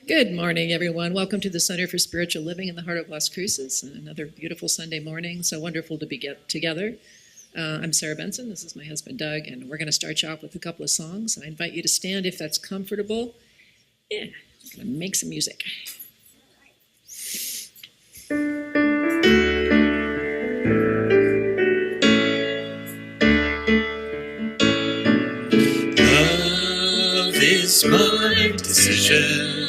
Good morning, everyone. Welcome to the Center for Spiritual Living in the heart of Las Cruces. Another beautiful Sunday morning. So wonderful to be together. I'm Sarah Benson. This is my husband, Doug, and we're going to start you off with a couple of songs. I invite you to stand if that's comfortable. Yeah, I'm going to make some music. Love is my decision.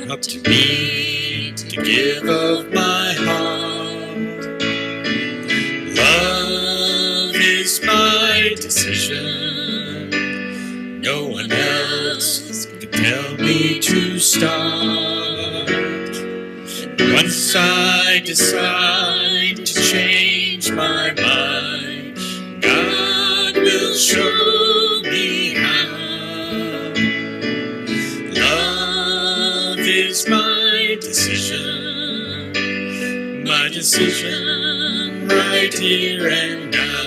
Up to me to give of my heart. Love is my decision. No one else can tell me to start. Once I decide to change my mind, God will show me how. Love is my decision right here and now.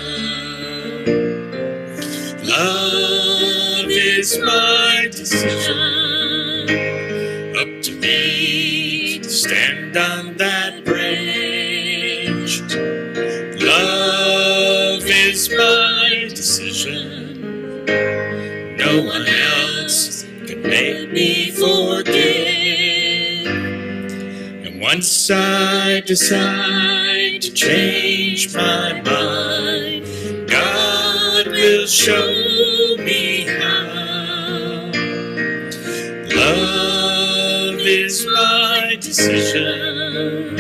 Love is my decision, up to me to stand on that branch. Love is my decision, no one else can make me forget. And once I decide to change my mind, God will show me how. Love is my decision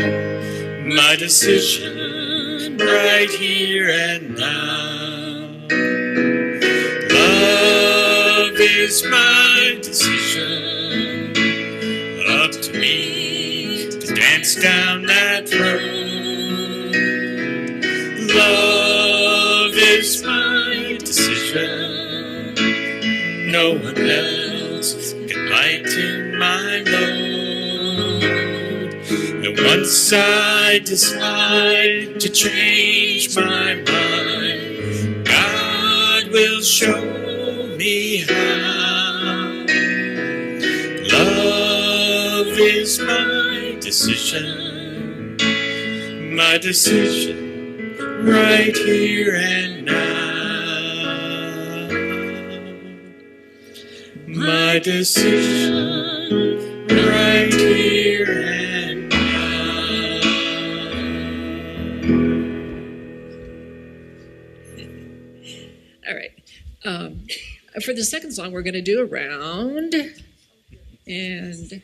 right here and now. Love is my decision, up to me to dance down that road. Love is my decision, no one else can lighten my load. And once I decide to change my mind, God will show me how. Love is my decision right here and now. My decision right here and now. All right. For the second song, we're going to do a round. And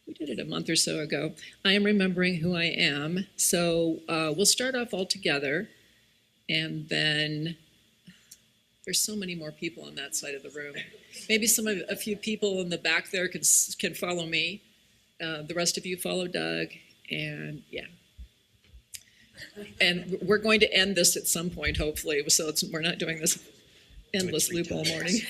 we did it a month or so ago. I am remembering who I am. So we'll start off all together. And then there's so many more people on that side of the room. Maybe a few people in the back there can follow me. The rest of you follow Doug. And yeah. And we're going to end this at some point, hopefully. So we're not doing this endless loop all morning.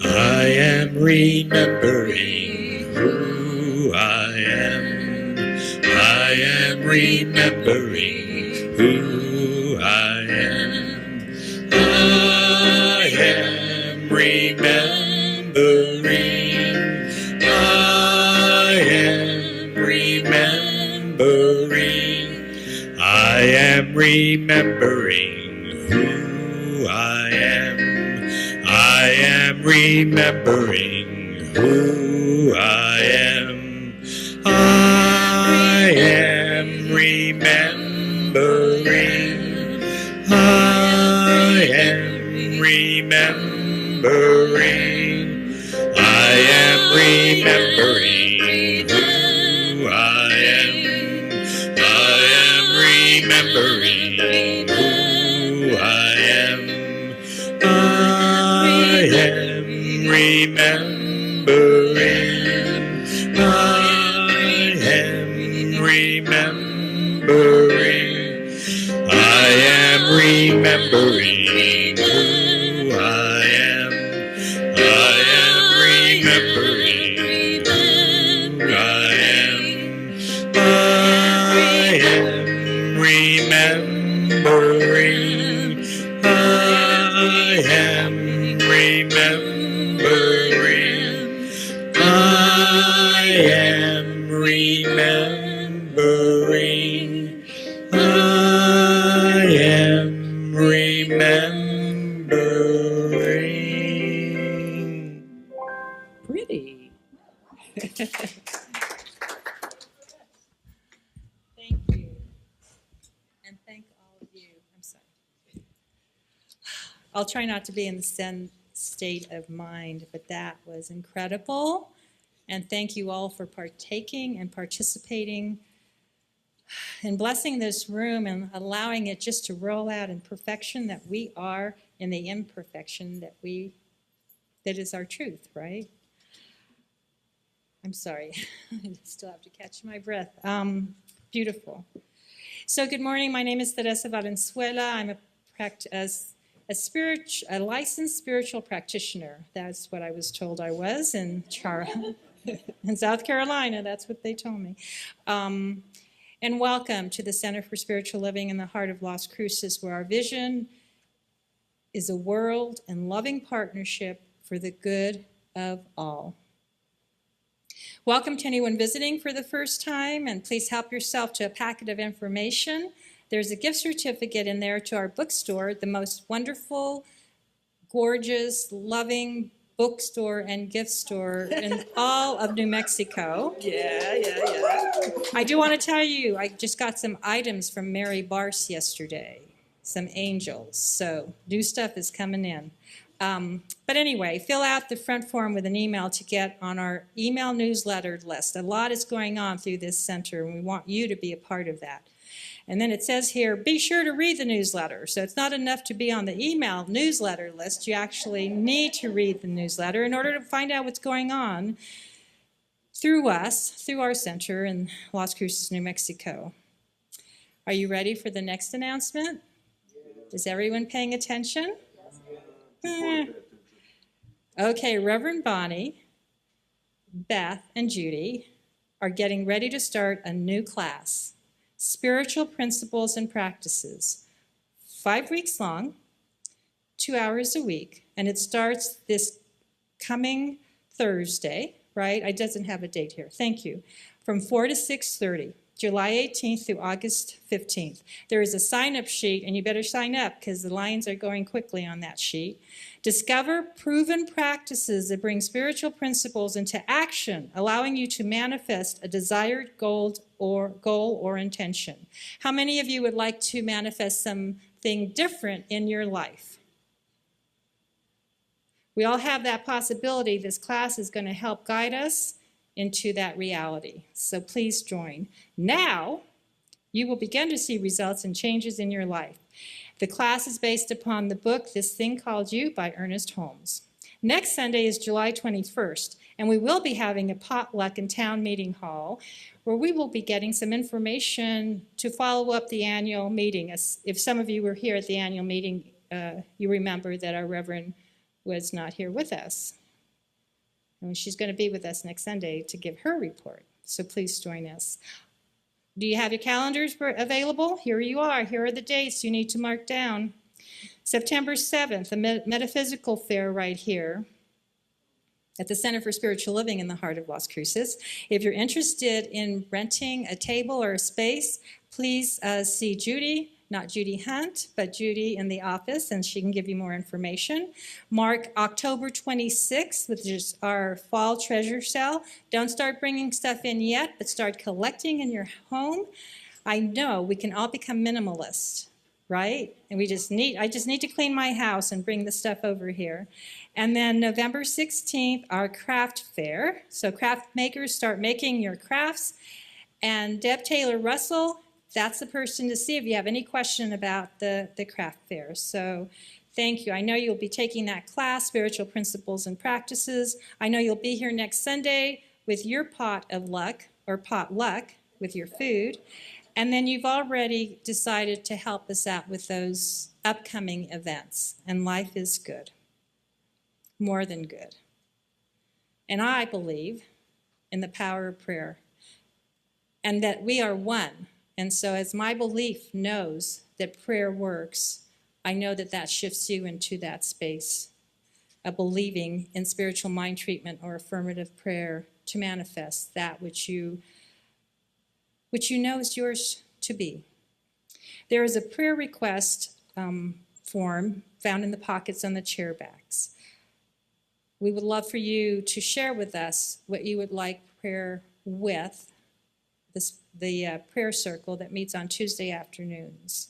I am remembering who I am. I am remembering who I am. I am remembering. I am remembering. I am remembering who I am. I am remembering who I am. I am remembering. I am remembering. I am remembering who I am. I am remembering who I am. I am remembering. I am remembering. I am remembering who I am. I am remembering who I am. I am remembering. remembering. I am remembering. Pretty. Thank you. And thank all of you. I'm sorry. I'll try not to be in the same state of mind, but that was incredible. And thank you all for partaking and participating and blessing this room and allowing it just to roll out in perfection that we are in the imperfection that is our truth, right? I'm sorry. I still have to catch my breath. Beautiful. So good morning. My name is Teresa Valenzuela. I'm a licensed spiritual practitioner. That's what I was told I was in South Carolina. That's what they told me. And welcome to the Center for Spiritual Living in the heart of Las Cruces, where our vision is a world and loving partnership for the good of all. Welcome to anyone visiting for the first time, and please help yourself to a packet of information. There's a gift certificate in there to our bookstore, the most wonderful, gorgeous, loving bookstore and gift store in all of New Mexico. Yeah. I do want to tell you, I just got some items from Mary Barse yesterday, some angels, so new stuff is coming in. But anyway, fill out the front form with an email to get on our email newsletter list. A lot is going on through this center, and we want you to be a part of that. And then it says here, be sure to read the newsletter. So it's not enough to be on the email newsletter list. You actually need to read the newsletter in order to find out what's going on through us, through our center in Las Cruces, New Mexico. Are you ready for the next announcement? Is everyone paying attention? Okay, Reverend Bonnie, Beth, and Judy are getting ready to start a new class, Spiritual Principles and Practices, 5 weeks long, 2 hours a week, and it starts this coming Thursday, right? It doesn't have a date here. Thank you. From 4 to 6:30. July 18th through August 15th. There is a sign-up sheet, and you better sign up because the lines are going quickly on that sheet. Discover proven practices that bring spiritual principles into action, allowing you to manifest a desired goal or intention. How many of you would like to manifest something different in your life? We all have that possibility. This class is going to help guide us into that reality. So please join. Now, you will begin to see results and changes in your life. The class is based upon the book, This Thing Called You by Ernest Holmes. Next Sunday is July 21st, and we will be having a potluck in Town Meeting Hall where we will be getting some information to follow up the annual meeting. If some of you were here at the annual meeting, you remember that our Reverend was not here with us. And she's going to be with us next Sunday to give her report. So please join us. Do you have your calendars available? Here you are. Here are the dates you need to mark down. September 7th, a metaphysical fair right here at the Center for Spiritual Living in the heart of Las Cruces. If you're interested in renting a table or a space, please see Judy. Not Judy Hunt, but Judy in the office, and she can give you more information. Mark October 26th, which is our fall treasure sale. Don't start bringing stuff in yet, but start collecting in your home. I know we can all become minimalists, right? And I just need to clean my house and bring the stuff over here. And then November 16th, our craft fair. So craft makers, start making your crafts. And Deb Taylor Russell, that's the person to see if you have any question about the craft fair. So thank you. I know you'll be taking that class, Spiritual Principles and Practices. I know you'll be here next Sunday with your pot of luck, or potluck, with your food. And then you've already decided to help us out with those upcoming events. And life is good, more than good. And I believe in the power of prayer and that we are one. And so as my belief knows that prayer works, I know that that shifts you into that space of believing in spiritual mind treatment or affirmative prayer to manifest that which you which you know is yours to be. There is a prayer request form found in the pockets on the chair backs. We would love for you to share with us what you would like prayer with, the prayer circle that meets on Tuesday afternoons.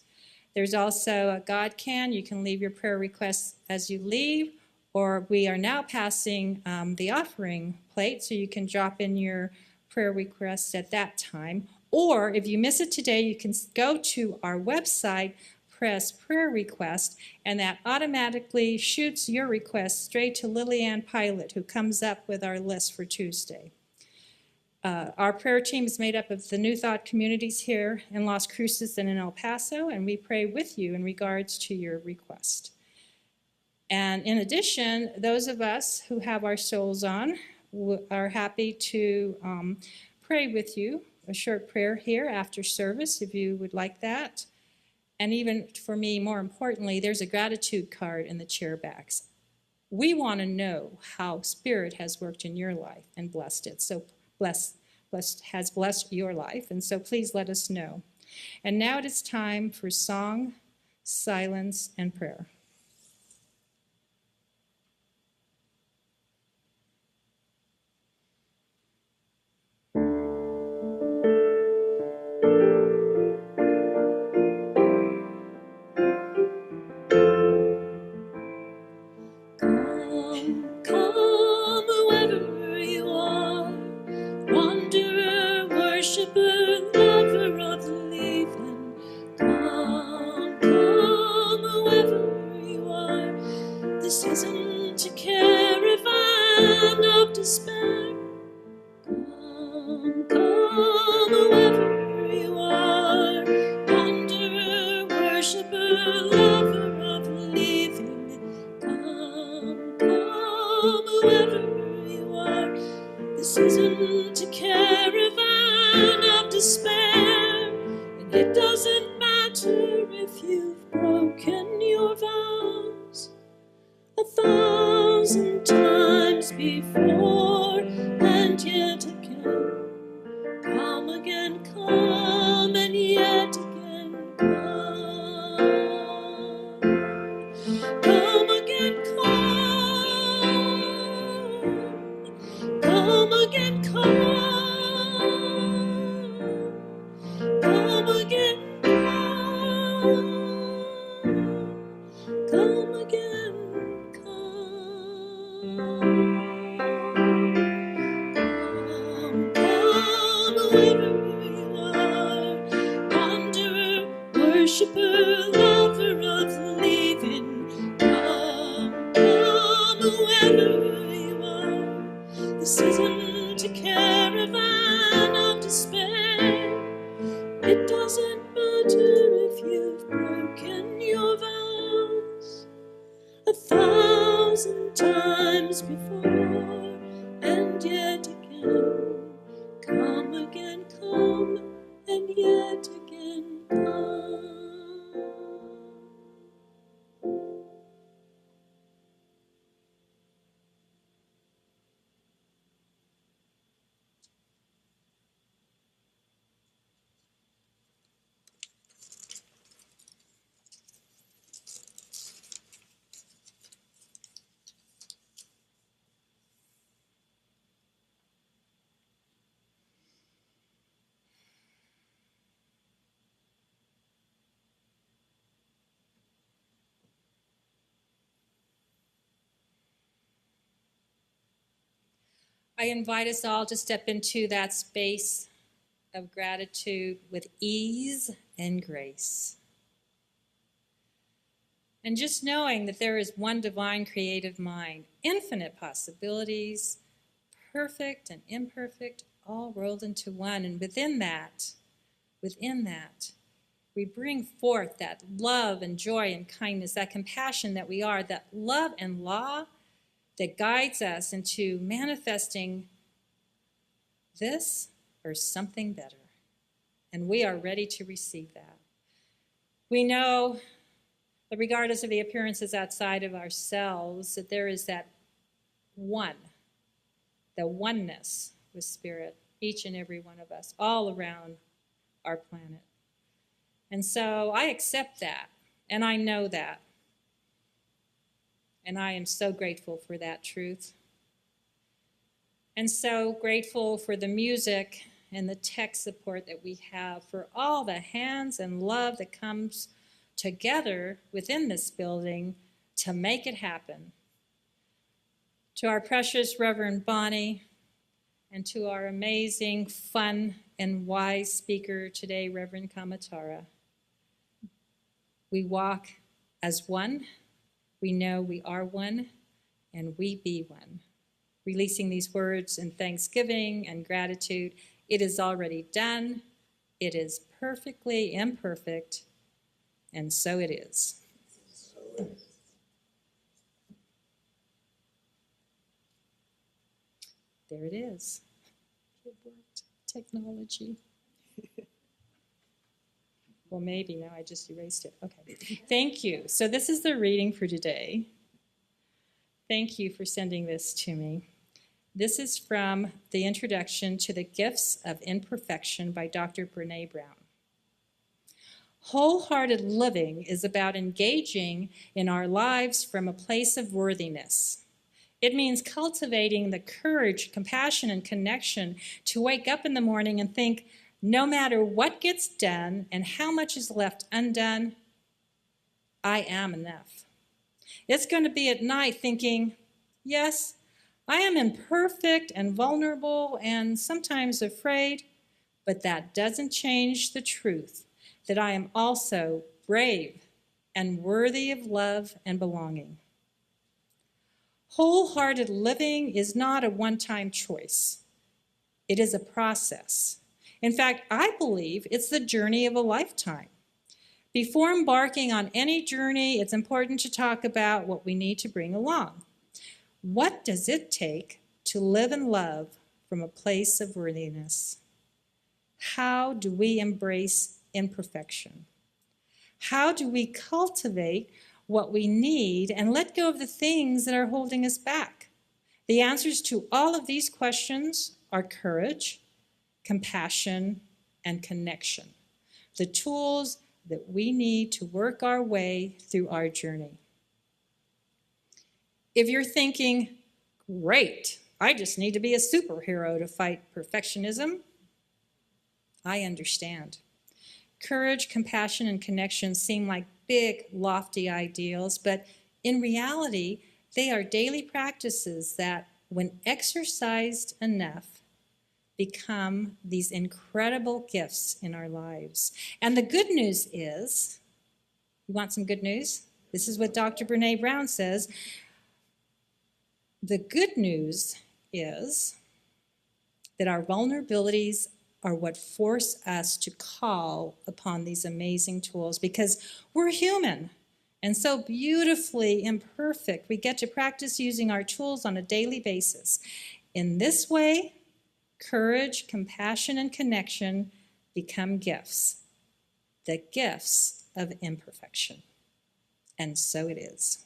There's also a God Can. You can leave your prayer requests as you leave, or we are now passing the offering plate, so you can drop in your prayer requests at that time. Or if you miss it today, you can go to our website, press prayer request, and that automatically shoots your request straight to Lillian Pilot, who comes up with our list for Tuesday. Our prayer team is made up of the New Thought communities here in Las Cruces and in El Paso, and we pray with you in regards to your request. And in addition, those of us who have our souls on are happy to pray with you, a short prayer here after service if you would like that. And even for me, more importantly, there's a gratitude card in the chair backs. We want to know how Spirit has worked in your life and blessed it. So has blessed your life, and so please let us know. And now it is time for song, silence, and prayer. Come, whoever you are, wanderer, worshiper, lover of the leaven. Come, whoever you are. This isn't a caravan of despair. Come, whoever you are, wanderer, worshiper, lover of the living. Come, whoever you are. This isn't a caravan of despair, and it doesn't matter if you've broken your vows 1,000 times before, and yet again. Come again, come, and yet again, come. Come again, come. Come again, come. Come again, come. Come again, come. Whoever you are, wanderer, worshiper, lover of the living. Come, whoever you are. This isn't a caravan of despair. It doesn't matter if you've broken your vows 1,000 times before, and yet again. Come again, come, and yet again, come. I invite us all to step into that space of gratitude with ease and grace. And just knowing that there is one divine creative mind, infinite possibilities, perfect and imperfect, all rolled into one. And within that, we bring forth that love and joy and kindness, that compassion that we are, that love and law that guides us into manifesting this or something better. And we are ready to receive that. We know that regardless of the appearances outside of ourselves, that there is that one, the oneness with Spirit, each and every one of us, all around our planet. And so I accept that, and I know that. And I am so grateful for that truth. And so grateful for the music and the tech support that we have, for all the hands and love that comes together within this building to make it happen. To our precious Reverend Bonnie, and to our amazing, fun, and wise speaker today, Reverend Kamatara. We walk as one, we know we are one, and we be one. Releasing these words in thanksgiving and gratitude, it is already done, it is perfectly imperfect, and so it is. There it is. It worked. Technology. Well, maybe now I just erased it. Okay. Thank you. So this is the reading for today. Thank you for sending this to me. This is from the introduction to the Gifts of Imperfection by Dr. Brené Brown. Wholehearted living is about engaging in our lives from a place of worthiness. It means cultivating the courage, compassion, and connection to wake up in the morning and think, no matter what gets done and how much is left undone, I am enough. It's going to be at night thinking, yes, I am imperfect and vulnerable and sometimes afraid, but that doesn't change the truth that I am also brave and worthy of love and belonging. Wholehearted living is not a one-time choice. It is a process. In fact, I believe it's the journey of a lifetime. Before embarking on any journey, it's important to talk about what we need to bring along. What does it take to live and love from a place of worthiness? How do we embrace imperfection? How do we cultivate what we need and let go of the things that are holding us back? The answers to all of these questions are courage, compassion, and connection, the tools that we need to work our way through our journey. If you're thinking, great, I just need to be a superhero to fight perfectionism, I understand. Courage, compassion, and connection seem like big, lofty ideals, but in reality, they are daily practices that, when exercised enough, become these incredible gifts in our lives. And the good news is, you want some good news? This is what Dr. Brené Brown says. The good news is that our vulnerabilities are what force us to call upon these amazing tools, because we're human and so beautifully imperfect. We get to practice using our tools on a daily basis. In this way, courage, compassion, and connection become gifts, the gifts of imperfection. And so it is.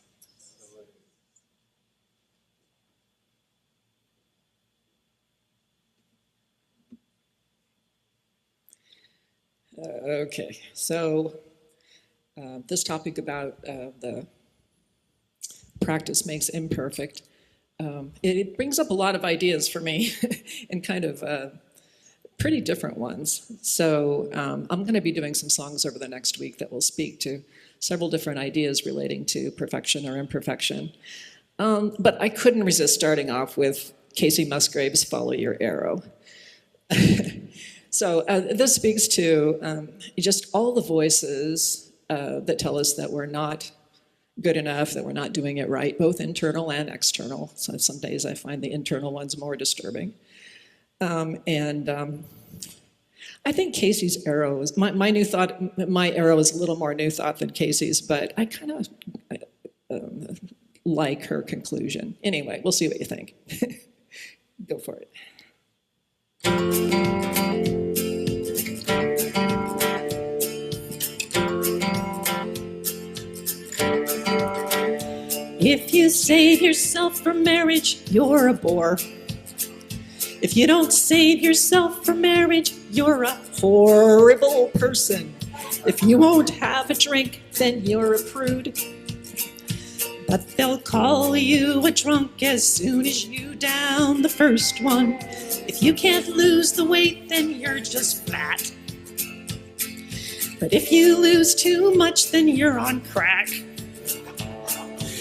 Okay, so this topic about the practice makes imperfect, it brings up a lot of ideas for me and kind of pretty different ones. So I'm going to be doing some songs over the next week that will speak to several different ideas relating to perfection or imperfection. But I couldn't resist starting off with Casey Musgrave's Follow Your Arrow. So this speaks to just all the voices that tell us that we're not good enough, that we're not doing it right, both internal and external. So some days I find the internal ones more disturbing. I think Casey's arrow is, my new thought, my arrow is a little more new thought than Casey's, but I kind of like her conclusion. Anyway, we'll see what you think. Go for it. If you save yourself for marriage, you're a bore. If you don't save yourself for marriage, you're a horrible person. If you won't have a drink, then you're a prude. But they'll call you a drunk as soon as you down the first one. If you can't lose the weight, then you're just flat. But if you lose too much, then you're on crack.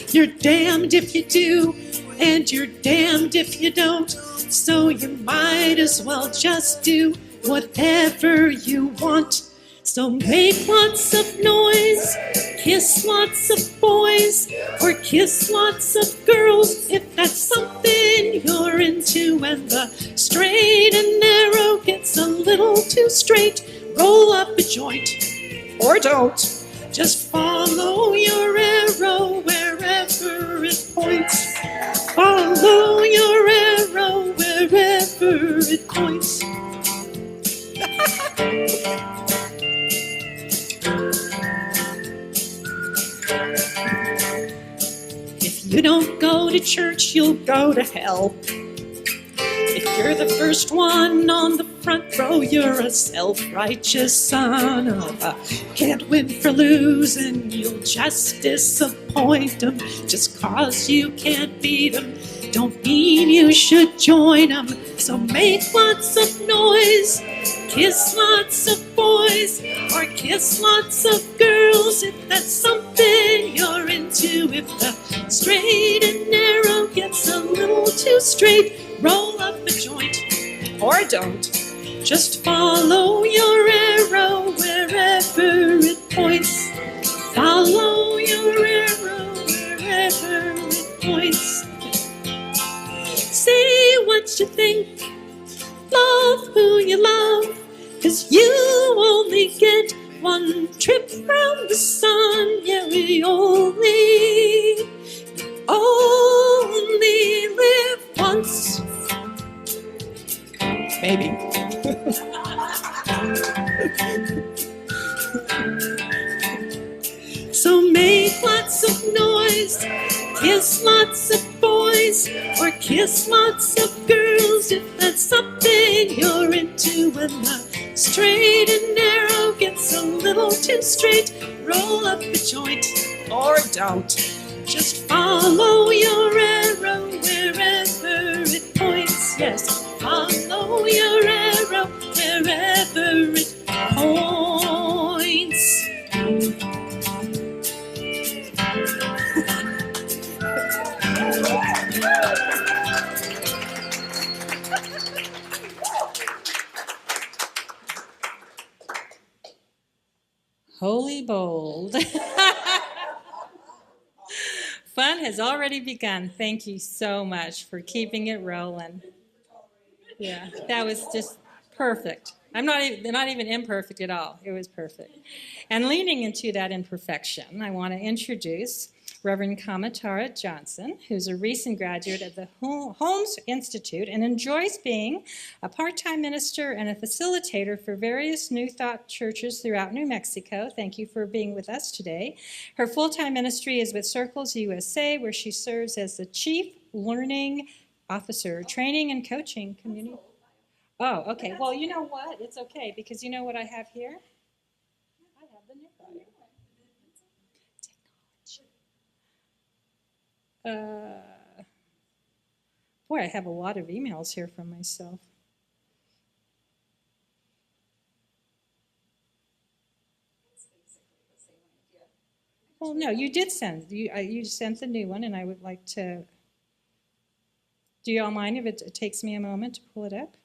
You're damned if you do, and you're damned if you don't. So you might as well just do whatever you want. So make lots of noise, kiss lots of boys, or kiss lots of girls if that's something you're into. And the straight and narrow gets a little too straight, roll up a joint, or don't. Just follow your arrow wherever it points. Follow your arrow wherever it points. If you don't go to church, you'll go to hell. If you're the first one on the front row, you're a self-righteous son of a can't win for losing. You'll just disappoint them. Just cause you can't beat them don't mean you should join them. So make lots of noise, kiss lots of boys, or kiss lots of girls if that's something you're into. If the straight and narrow gets a little too straight, roll up a joint, or don't. Just follow your arrow wherever it points. Follow your arrow wherever it points. Say what you think, love who you love, 'cause you only get one trip from the sun. Yeah, we only live once. Maybe. So make lots of noise, kiss lots of boys, or kiss lots of girls if that's something you're into. When the straight and narrow gets a little too straight, roll up a joint, or don't. Just follow your arrow wherever it points. Yes, follow your arrow wherever it points. Holy bold. Fun has already begun. Thank you so much for keeping it rolling. Yeah, that was just perfect. I'm not even imperfect at all. It was perfect. And leaning into that imperfection, I want to introduce Reverend Kamatara Johnson, who's a recent graduate of the Holmes Institute and enjoys being a part-time minister and a facilitator for various New Thought churches throughout New Mexico. Thank you for being with us today. Her full-time ministry is with Circles USA, where she serves as the Chief Learning Officer, Training and Coaching Community. Oh, okay. Well, you know what? It's okay, because you know what I have here? I have the new Bible. Boy, I have a lot of emails here from myself. Well, no, you did send. You sent the new one, and I would like to. Do you all mind if it takes me a moment to pull it up?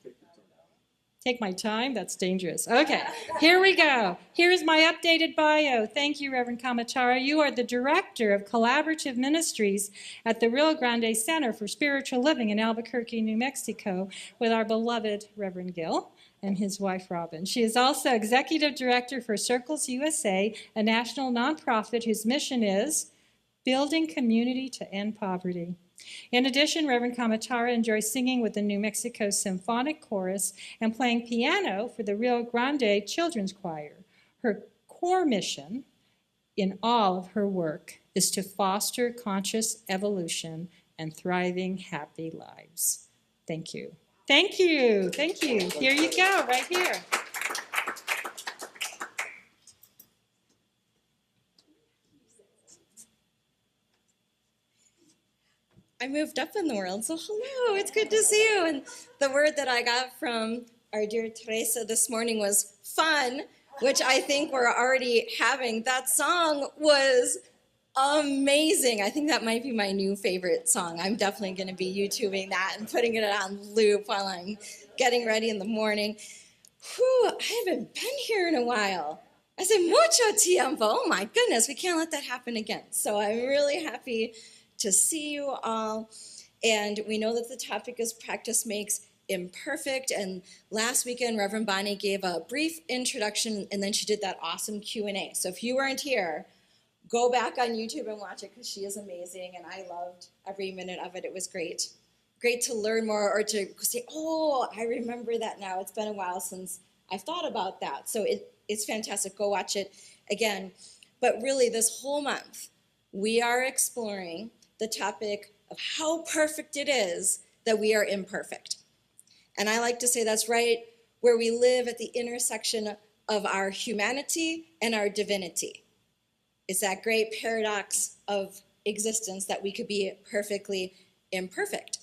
Take my time? That's dangerous. Okay, here we go. Here's my updated bio. Thank you, Reverend Kamatara. You are the Director of Collaborative Ministries at the Rio Grande Center for Spiritual Living in Albuquerque, New Mexico, with our beloved Reverend Gil and his wife, Robin. She is also Executive Director for Circles USA, a national nonprofit whose mission is building community to end poverty. In addition, Reverend Kamatara enjoys singing with the New Mexico Symphonic Chorus and playing piano for the Rio Grande Children's Choir. Her core mission in all of her work is to foster conscious evolution and thriving, happy lives. Thank you. Thank you. Thank you. Here you go, right here. I moved up in the world, so hello, it's good to see you. And the word that I got from our dear Teresa this morning was fun, which I think we're already having. That song was amazing. I think that might be my new favorite song. I'm definitely going to be YouTubing that and putting it on loop while I'm getting ready in the morning. Whew, I haven't been here in a while. I said, mucho tiempo. Oh my goodness, we can't let that happen again. So I'm really happy to see you all. And we know that the topic is practice makes imperfect. And last weekend, Reverend Bonnie gave a brief introduction, and then she did that awesome Q&A. So if you weren't here, go back on YouTube and watch it, because she is amazing, and I loved every minute of it. It was great. Great to learn more, or to say, oh, I remember that now. It's been a while since I've thought about that. So it's fantastic. Go watch it again. But really, this whole month, we are exploring the topic of how perfect it is that we are imperfect. And I like to say that's right where we live at the intersection of our humanity and our divinity. It's that great paradox of existence that we could be perfectly imperfect.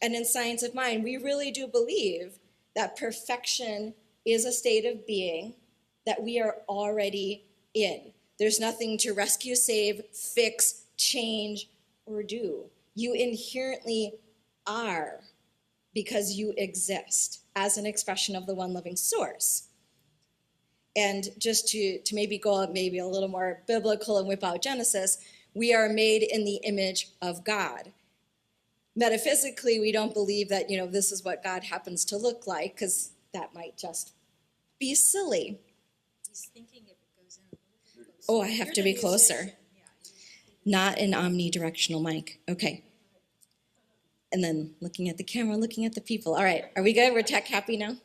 And in Science of Mind, we really do believe that perfection is a state of being that we are already in. There's nothing to rescue, save, fix, change, or do. You inherently are, because you exist as an expression of the one living source. And just to maybe go up maybe a little more biblical and whip out Genesis, we are made in the image of God. Metaphysically, we don't believe that, this is what God happens to look like, because that might just be silly. He's thinking if it goes in a little bit closer. Oh, I have to be closer. Not an omnidirectional mic. Okay. And then looking at the camera, looking at the people. All right, are we good? We're tech happy now?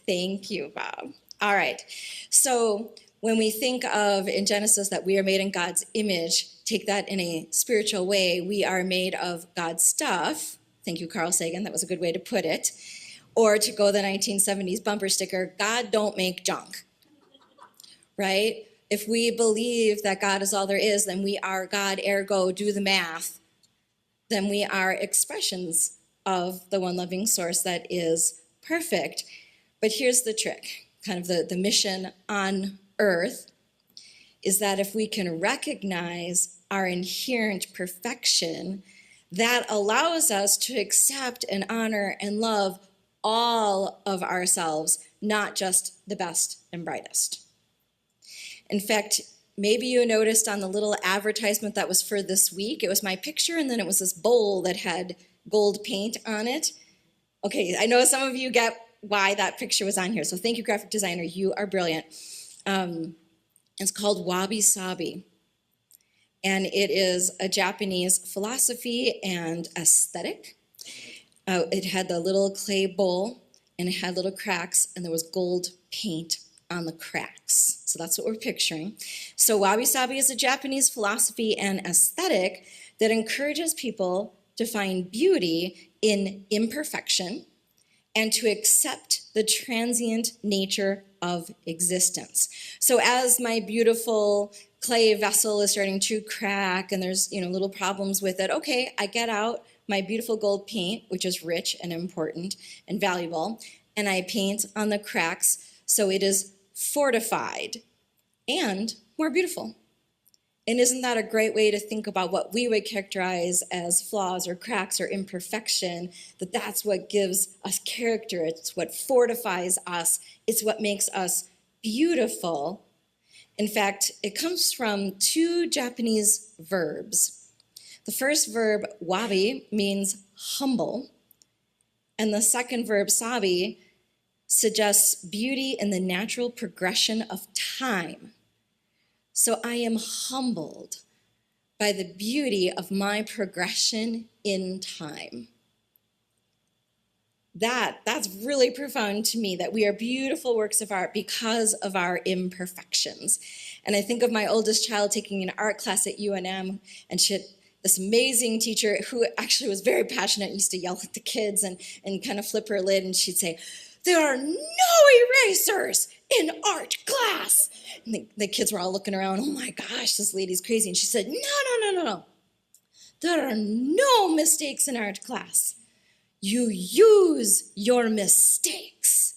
Thank you, Bob. All right. So when we think of in Genesis that we are made in God's image, take that in a spiritual way, we are made of God's stuff. Thank you, Carl Sagan. That was a good way to put it. Or to go the 1970s bumper sticker, God don't make junk. Right? If we believe that God is all there is, then we are God, ergo, do the math. Then we are expressions of the one loving source that is perfect. But here's the trick, kind of the mission on earth, is that if we can recognize our inherent perfection, that allows us to accept and honor and love all of ourselves, not just the best and brightest. In fact, maybe you noticed on the little advertisement that was for this week, it was my picture, and then it was this bowl that had gold paint on it. Okay, I know some of you get why that picture was on here, so thank you, graphic designer. You are brilliant. It's called Wabi Sabi, and it is a Japanese philosophy and aesthetic. It had the little clay bowl, and it had little cracks, and there was gold paint on the cracks. So that's what we're picturing. So Wabi Sabi is a Japanese philosophy and aesthetic that encourages people to find beauty in imperfection and to accept the transient nature of existence. So as my beautiful clay vessel is starting to crack and there's little problems with it, okay, I get out my beautiful gold paint, which is rich and important and valuable, and I paint on the cracks so it is fortified and more beautiful. And isn't that a great way to think about what we would characterize as flaws or cracks or imperfection, that that's what gives us character, it's what fortifies us, it's what makes us beautiful. In fact, it comes from two Japanese verbs. The first verb, wabi, means humble, and the second verb, sabi, suggests beauty in the natural progression of time. So I am humbled by the beauty of my progression in time. That's really profound to me, that we are beautiful works of art because of our imperfections. And I think of my oldest child taking an art class at UNM, and she had this amazing teacher who actually was very passionate, used to yell at the kids and kind of flip her lid, and she'd say, "There are no erasers in art class." And the kids were all looking around, oh my gosh, this lady's crazy. And she said, no. There are no mistakes in art class. You use your mistakes.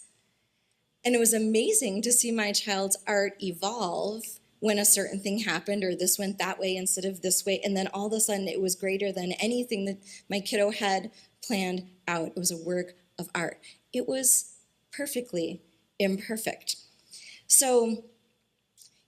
And it was amazing to see my child's art evolve when a certain thing happened, or this went that way instead of this way. And then all of a sudden it was greater than anything that my kiddo had planned out. It was a work of art. It was perfectly imperfect. So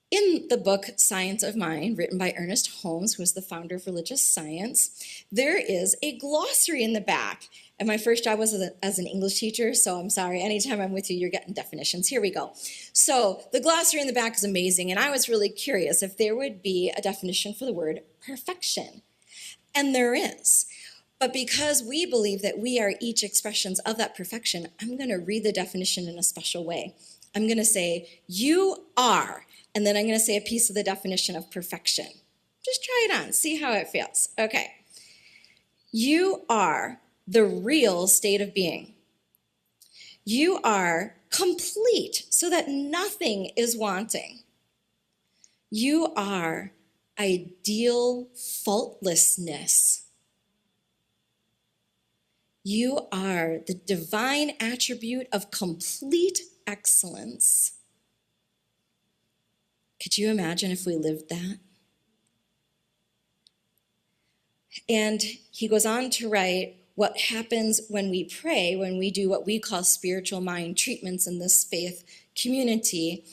in the book Science of Mind, written by Ernest Holmes, who was the founder of religious science, there is a glossary in the back. And my first job was as an English teacher, so I'm sorry. Anytime I'm with you, you're getting definitions. Here we go. So the glossary in the back is amazing, and I was really curious if there would be a definition for the word perfection. And there is. But because we believe that we are each expressions of that perfection, I'm going to read the definition in a special way. I'm going to say, you are, and then I'm going to say a piece of the definition of perfection. Just try it on, see how it feels. Okay. You are the real state of being. You are complete so that nothing is wanting. You are ideal faultlessness. You are the divine attribute of complete excellence. Could you imagine if we lived that? And he goes on to write, what happens when we pray, when we do what we call spiritual mind treatments in this faith community,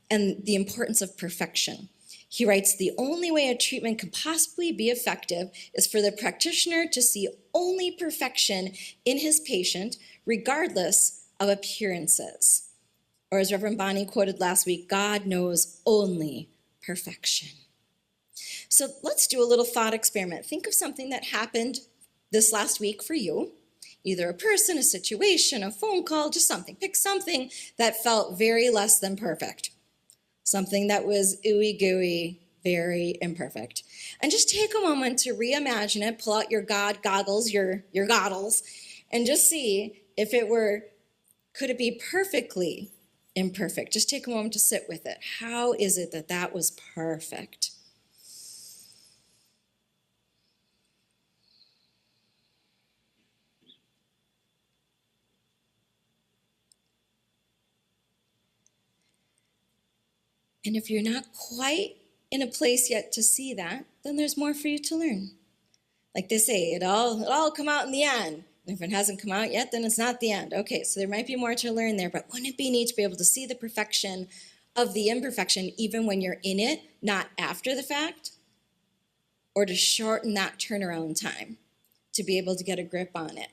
and the importance of perfection. He writes, the only way a treatment can possibly be effective is for the practitioner to see only perfection in his patient, regardless of appearances. Or as Reverend Bonnie quoted last week, God knows only perfection. So let's do a little thought experiment. Think of something that happened this last week for you, either a person, a situation, a phone call, just something. Pick something that felt very less than perfect, something that was ooey gooey, very imperfect. And just take a moment to reimagine it, pull out your God goggles, your goggles, and just see if it were, could it be perfectly imperfect? Just take a moment to sit with it. How is it that that was perfect? And if you're not quite in a place yet to see that, then there's more for you to learn. Like they say, it'll all come out in the end. And if it hasn't come out yet, then it's not the end. Okay, so there might be more to learn there, but wouldn't it be neat to be able to see the perfection of the imperfection even when you're in it, not after the fact? Or to shorten that turnaround time, to be able to get a grip on it.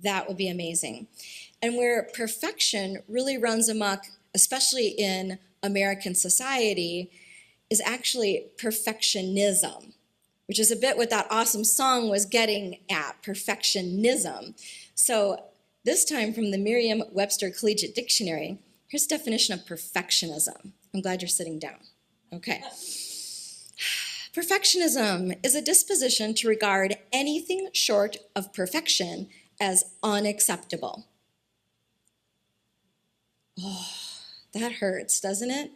That would be amazing. And where perfection really runs amok, especially in American society, is actually perfectionism, which is a bit what that awesome song was getting at, perfectionism. So this time from the Merriam-Webster Collegiate Dictionary, here's the definition of perfectionism. I'm glad you're sitting down. Okay. Perfectionism is a disposition to regard anything short of perfection as unacceptable. Oh, that hurts, doesn't it?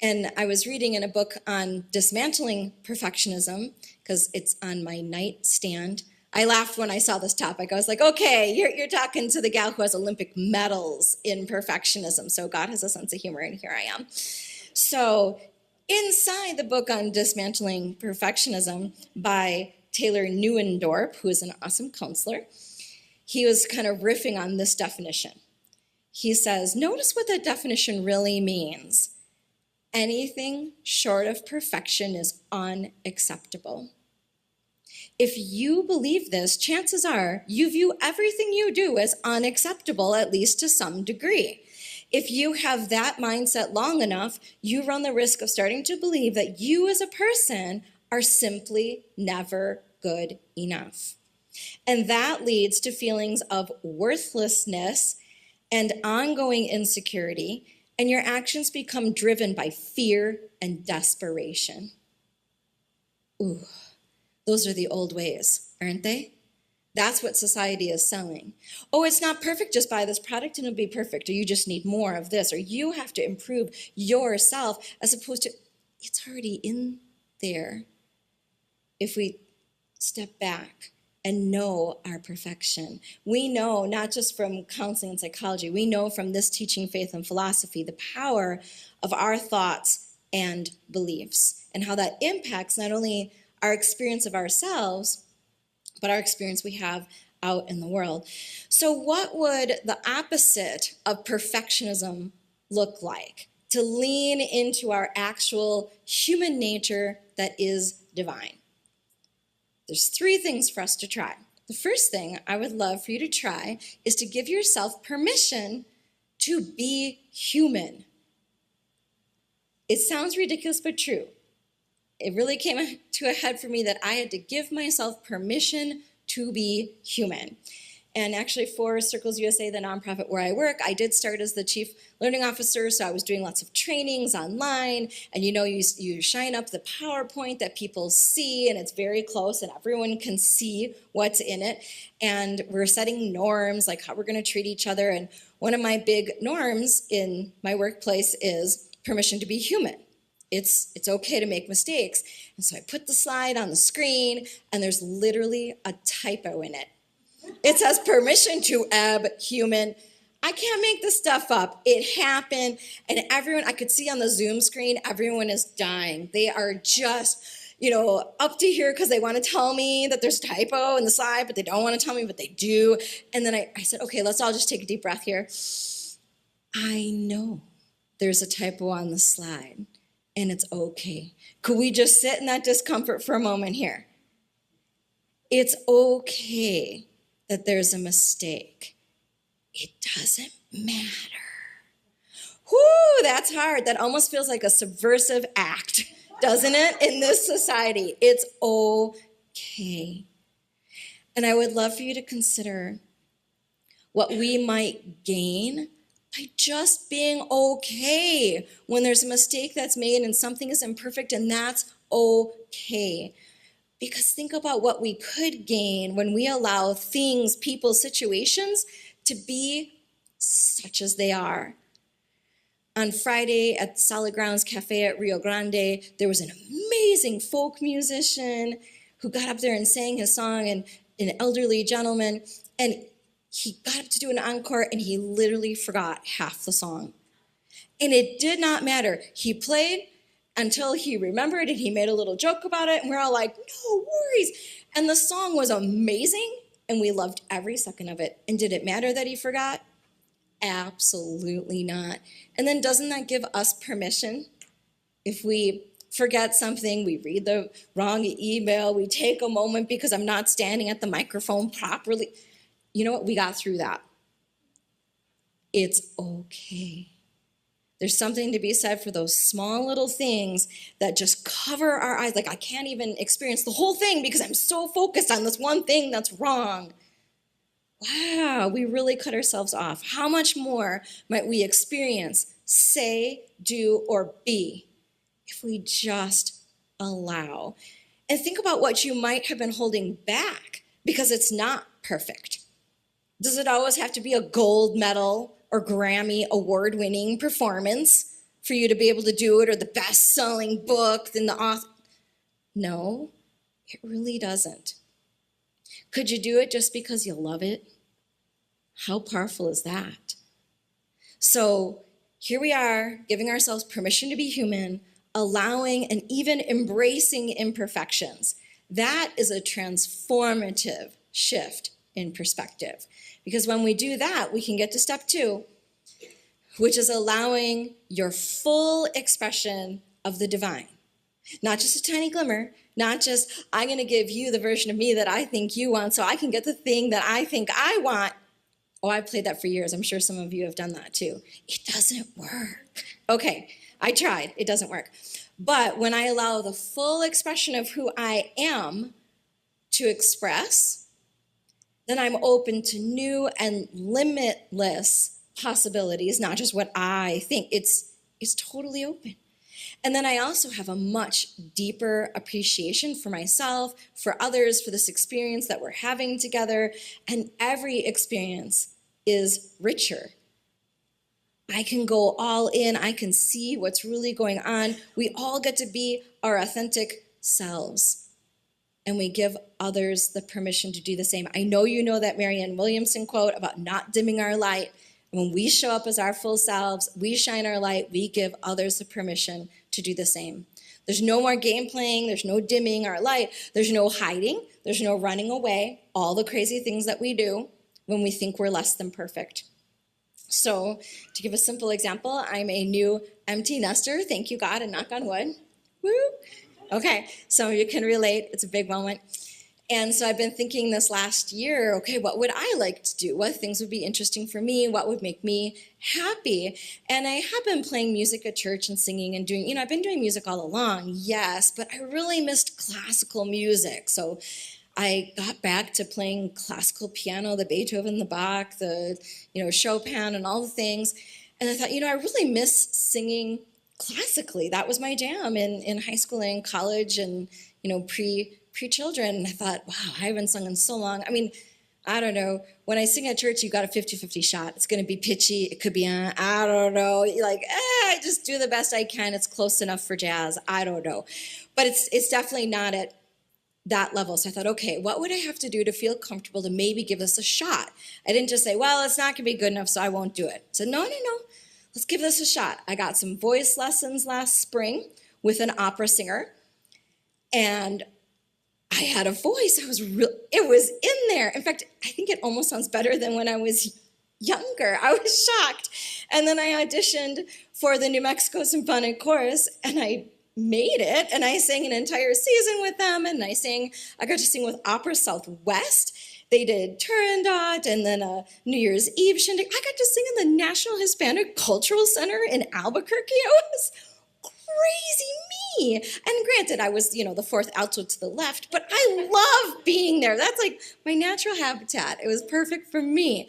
And I was reading in a book on dismantling perfectionism, because it's on my nightstand. I laughed when I saw this topic. I was like, okay, you're talking to the gal who has Olympic medals in perfectionism. So God has a sense of humor, and here I am. So inside the book on dismantling perfectionism by Taylor Neuendorf, who is an awesome counselor, he was kind of riffing on this definition. He says, notice what that definition really means. Anything short of perfection is unacceptable. If you believe this, chances are you view everything you do as unacceptable, at least to some degree. If you have that mindset long enough, you run the risk of starting to believe that you as a person are simply never good enough. And that leads to feelings of worthlessness and ongoing insecurity, and your actions become driven by fear and desperation. Ooh, those are the old ways, aren't they? That's what society is selling. Oh, it's not perfect, just buy this product and it'll be perfect, or you just need more of this, or you have to improve yourself, as opposed to, it's already in there. If we step back and know our perfection. We know, not just from counseling and psychology, we know from this teaching, faith, and philosophy, the power of our thoughts and beliefs and how that impacts not only our experience of ourselves, but our experience we have out in the world. So what would the opposite of perfectionism look like? To lean into our actual human nature that is divine. There's 3 things for us to try. The first thing I would love for you to try is to give yourself permission to be human. It sounds ridiculous, but true. It really came to a head for me that I had to give myself permission to be human. And actually for Circles USA, the nonprofit where I work, I did start as the chief learning officer, so I was doing lots of trainings online, and you shine up the PowerPoint that people see, and it's very close, and everyone can see what's in it, and we're setting norms, like how we're gonna treat each other, and one of my big norms in my workplace is permission to be human. It's okay to make mistakes. And so I put the slide on the screen, and there's literally a typo in it. It says permission to human. I can't make this stuff up. It happened, and everyone, I could see on the Zoom screen, everyone is dying. They are just, up to here because they want to tell me that there's a typo in the slide, but they don't want to tell me, but they do. And then I said, okay, let's all just take a deep breath here. I know there's a typo on the slide, and it's okay. Could we just sit in that discomfort for a moment here? It's okay that there's a mistake. It doesn't matter. Whoo, that's hard. That almost feels like a subversive act, doesn't it, in this society? It's okay. And I would love for you to consider what we might gain by just being okay when there's a mistake that's made and something is imperfect, and that's okay. Because think about what we could gain when we allow things, people, situations to be such as they are. On Friday at Solid Grounds Cafe at Rio Grande, there was an amazing folk musician who got up there and sang his song, and an elderly gentleman, and he got up to do an encore, and he literally forgot half the song. And it did not matter. He played until he remembered, and he made a little joke about it, and we're all like, no worries. And the song was amazing, and we loved every second of it. And did it matter that he forgot? Absolutely not. And then doesn't that give us permission? If we forget something, we read the wrong email, we take a moment because I'm not standing at the microphone properly. You know what? We got through that. It's okay. There's something to be said for those small little things that just cover our eyes. Like I can't even experience the whole thing because I'm so focused on this one thing that's wrong. Wow, we really cut ourselves off. How much more might we experience, say, do, or be if we just allow? And think about what you might have been holding back because it's not perfect. Does it always have to be a gold medal or Grammy award-winning performance for you to be able to do it, or the best-selling book, then the author? No, it really doesn't. Could you do it just because you love it? How powerful is that? So here we are, giving ourselves permission to be human, allowing and even embracing imperfections. That is a transformative shift in perspective. Because when we do that, we can get to step 2, which is allowing your full expression of the divine. Not just a tiny glimmer, not just, I'm going to give you the version of me that I think you want so I can get the thing that I think I want. Oh, I've played that for years. I'm sure some of you have done that too. It doesn't work. Okay, I tried. It doesn't work. But when I allow the full expression of who I am to express, then I'm open to new and limitless possibilities, not just what I think. It's totally open. And then I also have a much deeper appreciation for myself, for others, for this experience that we're having together. And every experience is richer. I can go all in. I can see what's really going on. We all get to be our authentic selves. and we give others the permission to do the same. I know you know that Marianne Williamson quote about not dimming our light. When we show up as our full selves, we shine our light, we give others the permission to do the same. There's no more game playing, there's no dimming our light, there's no hiding, there's no running away, all the crazy things that we do when we think we're less than perfect. So, to give a simple example, I'm a new empty nester, thank you God, and knock on wood. Woo! Okay, some of you can relate, it's a big moment. And so I've been thinking this last year, okay, what would I like to do? What things would be interesting for me? What would make me happy? And I have been playing music at church and singing and doing, I've been doing music all along, yes, but I really missed classical music. So I got back to playing classical piano, the Beethoven, the Bach, the, Chopin and all the things. And I thought, I really miss singing classically. That was my jam in high school and college and, pre-children. And I thought, wow, I haven't sung in so long. I mean, I don't know. When I sing at church, you got a 50-50 shot. It's going to be pitchy. It could be, I don't know. I just do the best I can. It's close enough for jazz. I don't know. But it's definitely not at that level. So I thought, okay, what would I have to do to feel comfortable to maybe give this a shot? I didn't just say, well, it's not going to be good enough, so I won't do it. I said, no. Let's give this a shot. I got some voice lessons last spring with an opera singer. And I had a voice. It was in there. In fact, I think it almost sounds better than when I was younger. I was shocked. And then I auditioned for the New Mexico Symphonic Chorus, and I made it, and I sang an entire season with them, and I got to sing with Opera Southwest. They did Turandot, and then a New Year's Eve shindig. I got to sing in the National Hispanic Cultural Center in Albuquerque. It was crazy me. And granted, I was, the fourth alto to the left, but I love being there. That's like my natural habitat. It was perfect for me.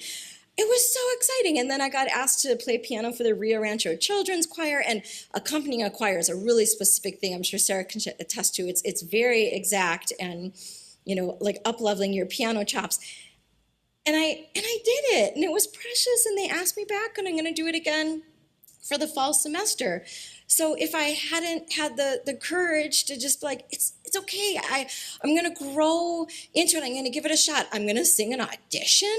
It was so exciting. And then I got asked to play piano for the Rio Rancho Children's Choir, and accompanying a choir is a really specific thing. I'm sure Sarah can attest to. It's very exact and, like up-leveling your piano chops. And I did it, and it was precious, and they asked me back, and I'm going to do it again for the fall semester. So if I hadn't had the courage to just be like, it's okay, I'm going to grow into it, I'm going to give it a shot. I'm going to sing an audition,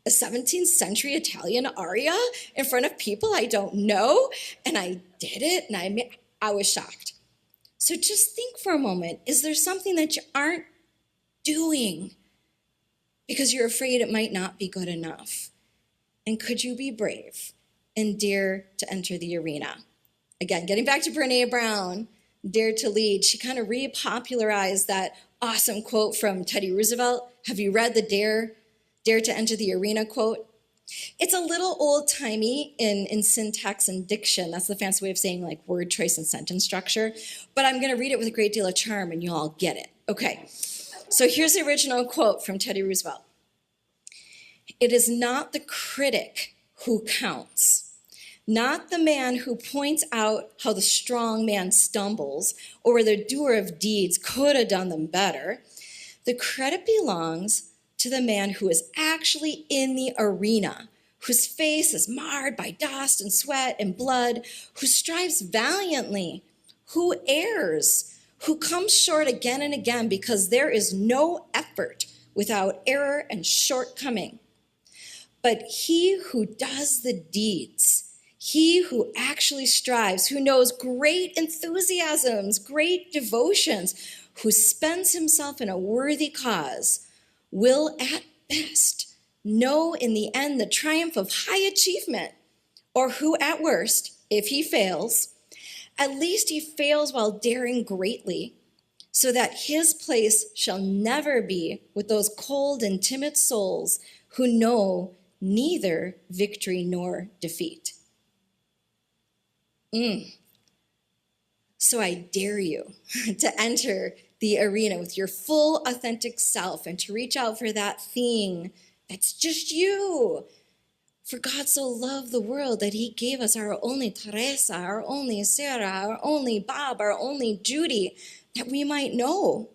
a 17th century Italian aria in front of people I don't know, and I did it, and I was shocked. So just think for a moment, is there something that you aren't doing because you're afraid it might not be good enough? And could you be brave and dare to enter the arena? Again, getting back to Brené Brown, Dare to Lead, she kind of repopularized that awesome quote from Teddy Roosevelt. Have you read the Dare to Enter the Arena quote? It's a little old-timey in syntax and diction. That's the fancy way of saying like word choice and sentence structure. But I'm going to read it with a great deal of charm, and you'll all get it. Okay, so here's the original quote from Teddy Roosevelt. It is not the critic who counts, not the man who points out how the strong man stumbles or the doer of deeds could have done them better. The credit belongs to the man who is actually in the arena, whose face is marred by dust and sweat and blood, who strives valiantly, who errs, who comes short again and again because there is no effort without error and shortcoming. But he who does the deeds, he who actually strives, who knows great enthusiasms, great devotions, who spends himself in a worthy cause, will at best know in the end the triumph of high achievement, or who at worst, if he fails, at least he fails while daring greatly, so that his place shall never be with those cold and timid souls who know neither victory nor defeat. So I dare you to enter the arena with your full authentic self and to reach out for that thing that's just you. For God so loved the world that he gave us our only Teresa, our only Sarah, our only Bob, our only Judy, that we might know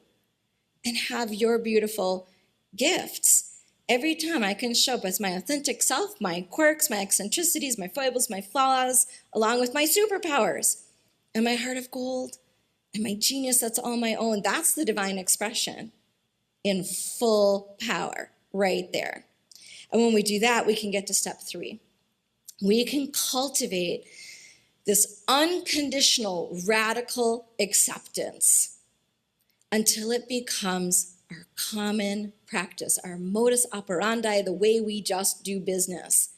and have your beautiful gifts. Every time I can show up as my authentic self, my quirks, my eccentricities, my foibles, my flaws, along with my superpowers and my heart of gold and my genius that's all my own. That's the divine expression. in full power right there. And when we do that, we can get to step 3. We can cultivate this unconditional, radical acceptance until it becomes our common practice, our modus operandi, the way we just do business.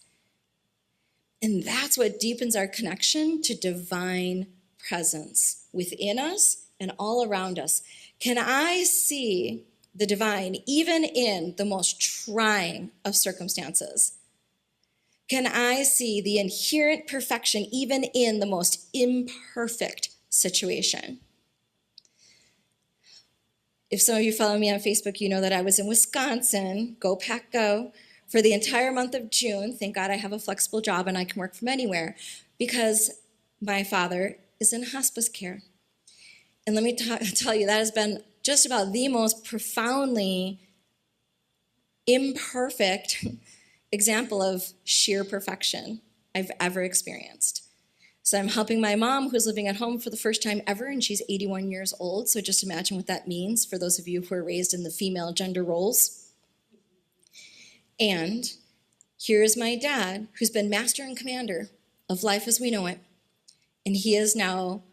And that's what deepens our connection to divine presence within us and all around us. Can I see the divine even in the most trying of circumstances? Can I see the inherent perfection even in the most imperfect situation? If some of you follow me on Facebook, you know that I was in Wisconsin, go Pack Go, for the entire month of June. Thank God I have a flexible job and I can work from anywhere because my father is in hospice care. And let me tell you, that has been just about the most profoundly imperfect example of sheer perfection I've ever experienced. So I'm helping my mom, who's living at home for the first time ever, and she's 81 years old. So just imagine what that means for those of you who are raised in the female gender roles. And here's my dad, who's been master and commander of life as we know it. And he is now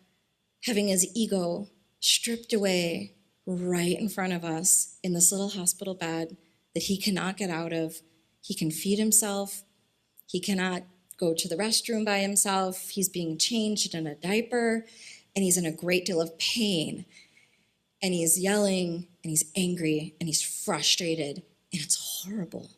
having his ego stripped away right in front of us in this little hospital bed that he cannot get out of. He can feed himself. He cannot go to the restroom by himself. He's being changed in a diaper, and he's in a great deal of pain. And he's yelling, and he's angry, and he's frustrated, and it's horrible.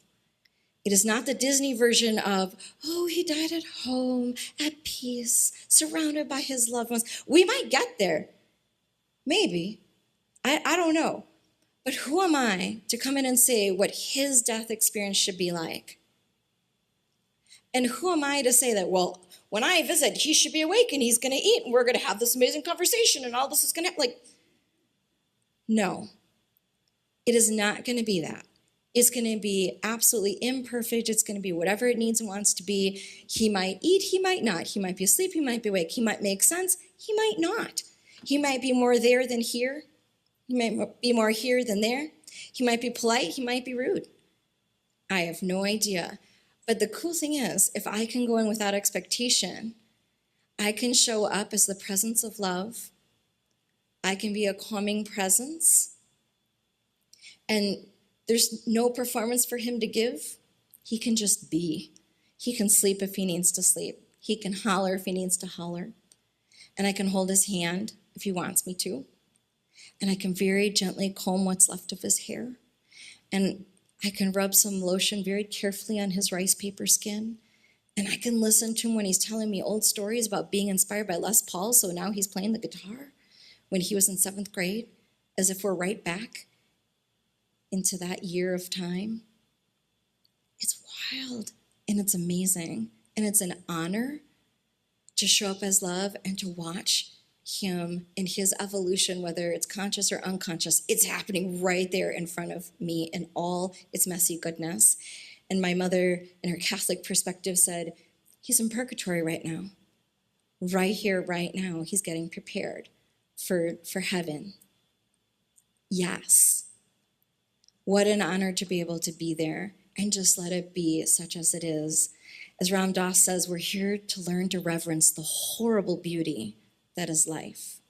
It is not the Disney version of, oh, he died at home, at peace, surrounded by his loved ones. We might get there. Maybe. I don't know. But who am I to come in and say what his death experience should be like? And who am I to say that, well, when I visit, he should be awake and he's going to eat and we're going to have this amazing conversation and all this is going to happen. Like, no. It is not going to be that. It's going to be absolutely imperfect. It's going to be whatever it needs and wants to be. He might eat, he might not. He might be asleep, he might be awake. He might make sense, he might not. He might be more there than here. He might be more here than there. He might be polite, he might be rude. I have no idea. But the cool thing is, if I can go in without expectation, I can show up as the presence of love. I can be a calming presence. And there's no performance for him to give. He can just be. He can sleep if he needs to sleep. He can holler if he needs to holler. And I can hold his hand if he wants me to. And I can very gently comb what's left of his hair. And I can rub some lotion very carefully on his rice paper skin. And I can listen to him when he's telling me old stories about being inspired by Les Paul. So now he's playing the guitar when he was in 7th grade, as if we're right back into that year of time. It's wild and it's amazing. And it's an honor to show up as love and to watch him in his evolution, whether it's conscious or unconscious. It's happening right there in front of me in all its messy goodness. And my mother, in her Catholic perspective, said, he's in purgatory right now. Right here, right now, he's getting prepared for heaven. Yes. What an honor to be able to be there and just let it be such as it is. As Ram Dass says, we're here to learn to reverence the horrible beauty that is life.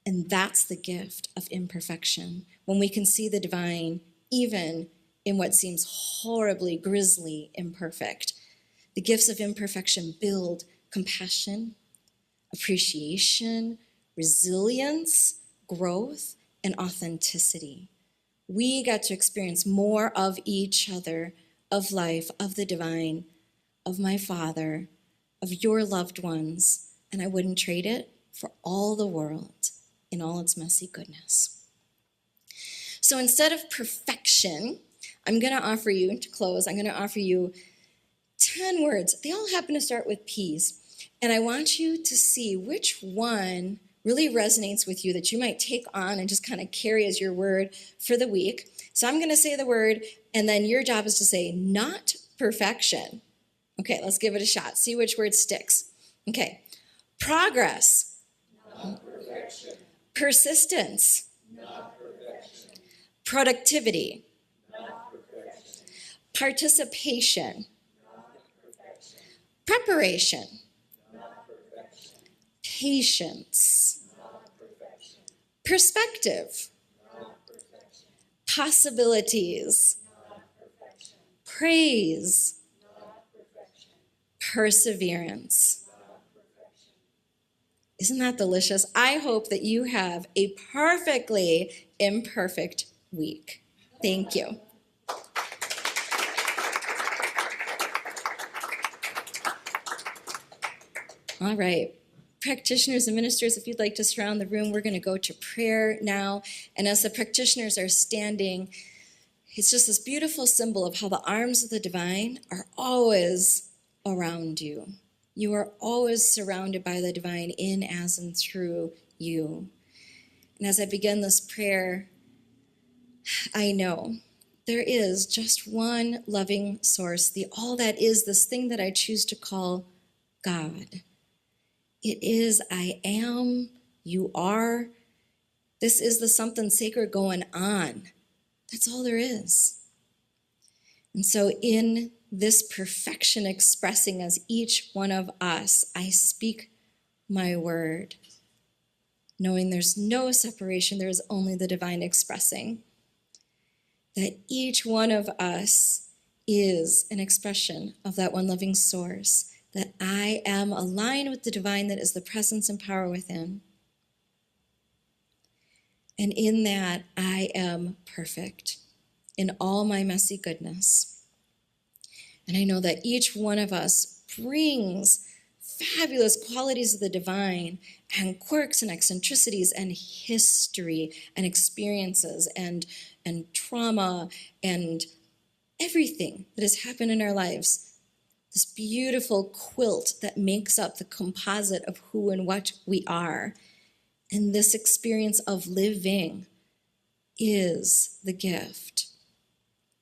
And that's the gift of imperfection, when we can see the divine even in what seems horribly, grisly imperfect. The gifts of imperfection build compassion, appreciation, resilience, growth, and authenticity. We get to experience more of each other, of life, of the divine, of my Father, of your loved ones, and I wouldn't trade it for all the world in all its messy goodness. So instead of perfection, I'm going to offer you, to close, I'm going to offer you 10 words. They all happen to start with P's. And I want you to see which one really resonates with you that you might take on and just kind of carry as your word for the week. So I'm going to say the word, and then your job is to say, not perfection. Okay, let's give it a shot. See which word sticks. Okay. Progress. Not perfection. Persistence. Not perfection. productivity, participation, preparation, patience, perspective, possibilities, praise, perseverance. Isn't that delicious? I hope that you have a perfectly imperfect week. Thank you. All right. Practitioners and ministers, if you'd like to surround the room, we're going to go to prayer now. And as the practitioners are standing, it's just this beautiful symbol of how the arms of the divine are always around you. You are always surrounded by the divine in, as, and through you. And as I begin this prayer, I know there is just one loving source, the all that is, this thing that I choose to call God. It is I am, you are. This is the something sacred going on. That's all there is. And so in this perfection expressing as each one of us, I speak my word, knowing there's no separation, there is only the divine expressing. That each one of us is an expression of that one loving source, that I am aligned with the divine that is the presence and power within. And in that, I am perfect in all my messy goodness. And I know that each one of us brings fabulous qualities of the divine and quirks and eccentricities and history and experiences and trauma and everything that has happened in our lives. This beautiful quilt that makes up the composite of who and what we are. And this experience of living is the gift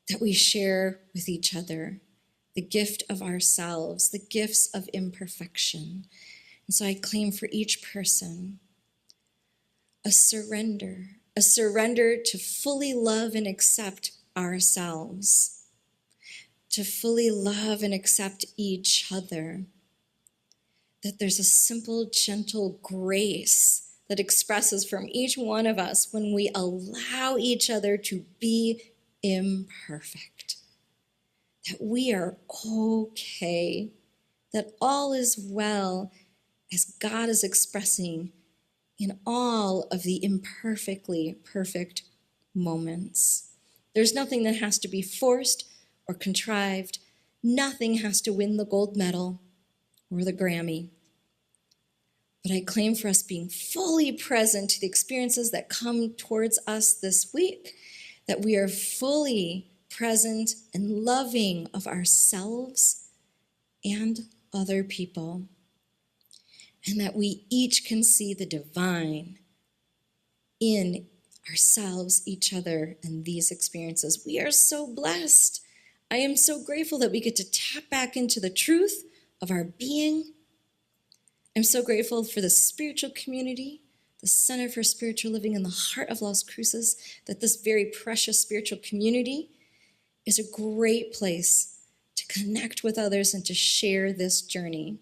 that we share with each other. The gift of ourselves, the gifts of imperfection. And so I claim for each person a surrender to fully love and accept ourselves, to fully love and accept each other. That there's a simple, gentle grace that expresses from each one of us when we allow each other to be imperfect. That we are okay, that all is well as God is expressing in all of the imperfectly perfect moments. There's nothing that has to be forced or contrived. Nothing has to win the gold medal or the Grammy. But I claim for us being fully present to the experiences that come towards us this week, that we are fully present and loving of ourselves and other people, and that we each can see the divine in ourselves, each other, and these experiences. We are so blessed. I am so grateful that we get to tap back into the truth of our being. I'm so grateful for the spiritual community, the Center for Spiritual Living in the heart of Las Cruces, that this very precious spiritual community is a great place to connect with others and to share this journey,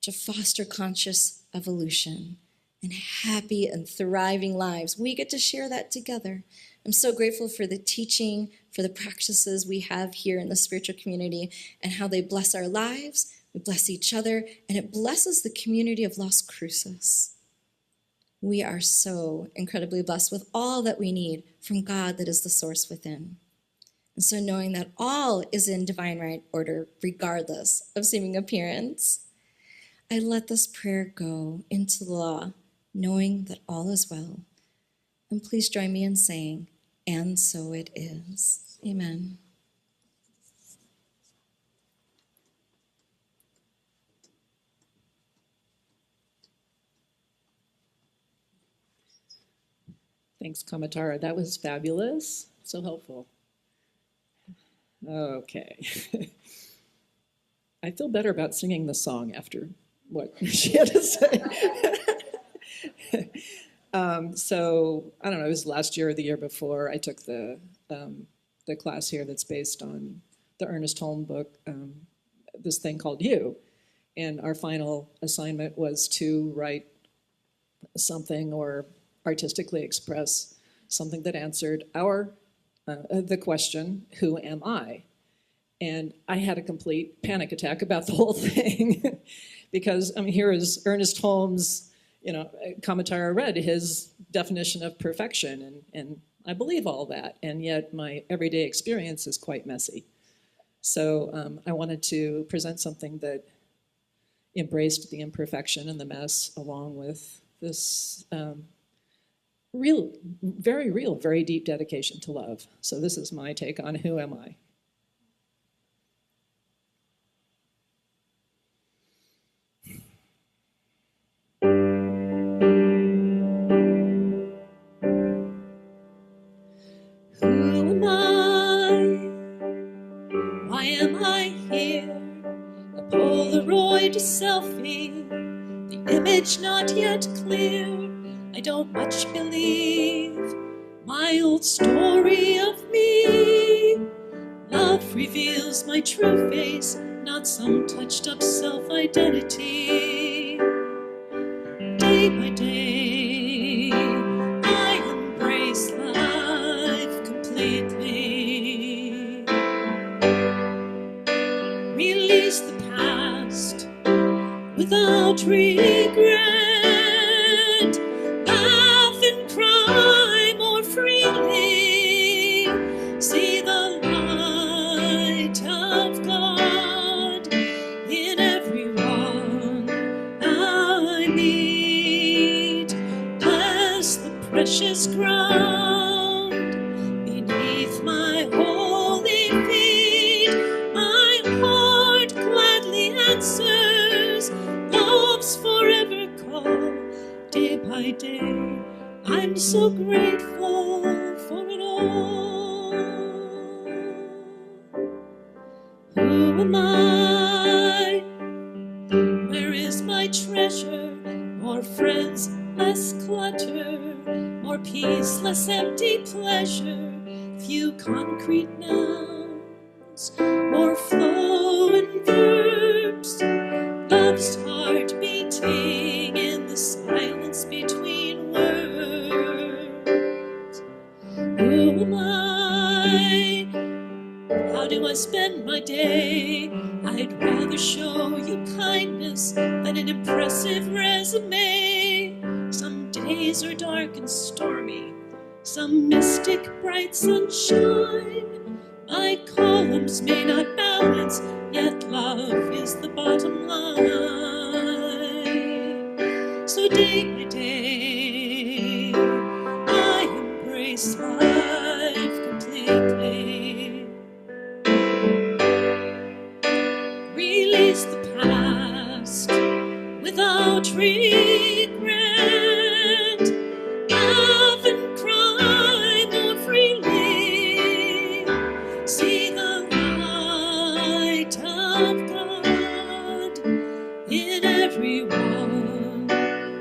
to foster conscious evolution and happy and thriving lives. We get to share that together. I'm so grateful for the teaching, for the practices we have here in the spiritual community and how they bless our lives, we bless each other, and it blesses the community of Las Cruces. We are so incredibly blessed with all that we need from God that is the source within. And so knowing that all is in divine right order, regardless of seeming appearance, I let this prayer go into the law, knowing that all is well. And please join me in saying, and so it is. Amen. Thanks, Kamatara. That was fabulous. So helpful. Okay. I feel better about singing the song after what she had to say. So I don't know, it was last year or the year before, I took the class here that's based on the Ernest Holm book, this thing called You. And our final assignment was to write something or artistically express something that answered the question, who am I? And I had a complete panic attack about the whole thing because here is Ernest Holmes, Kamatara read his definition of perfection, and I believe all that, and yet my everyday experience is quite messy. So I wanted to present something that embraced the imperfection and the mess, along with this very deep dedication to love. So this is my take on who am I. Who am I? Why am I here? A Polaroid selfie, the image not yet clear. I don't much believe my old story of me. Love reveals my true face, not some touched up self-identity. Day by day, I embrace life completely. Release the past without regret. Laugh and cry more freely. See the light of God in everyone I meet. Bless the precious ground beneath my holy feet. My heart gladly answers love's forever call. Day by day, I'm so grateful for it all. Who am I? Where is my treasure? More friends, less clutter. More peace, less empty pleasure. Few concrete nouns, more flow and verbs. Love's heart beating in the silence between words. Who am I? How do I spend my day? I'd rather show you kindness than an impressive resume. Some days are dark and stormy, some mystic bright sunshine. My columns may not balance, yet love is the bottom line. So day by day, I embrace life completely. Release the past without regret. Laugh and cry more freely. See the light of God in everyone